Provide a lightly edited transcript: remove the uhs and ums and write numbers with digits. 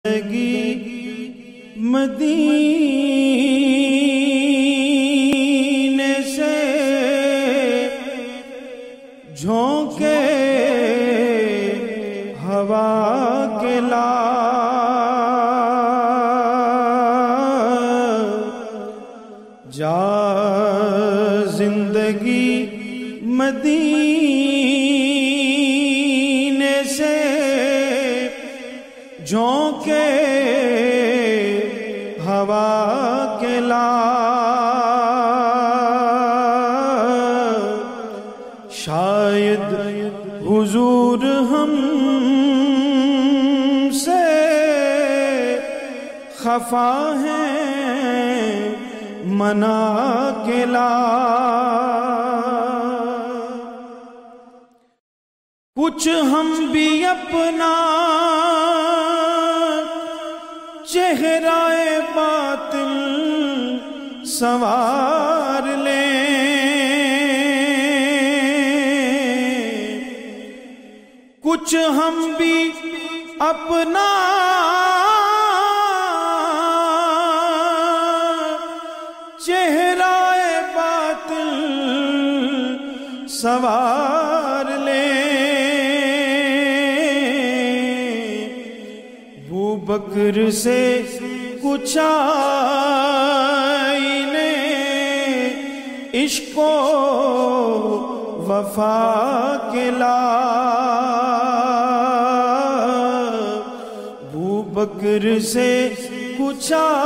زندگی مدینے سے جھونکے ہوا کے لا جا زندگی مدینے سے جھونکے ہوا کے لا شاید حضور ہم سے خفا ہیں منا کے لا کچھ ہم بھی اپنا چہرہ باطل سنوار لیں کچھ ہم بھی اپنا چہرہ باطل سنوار لیں بکر سے کچھ آئینے عشق و وفا کے لا بکر سے کچھ آئینے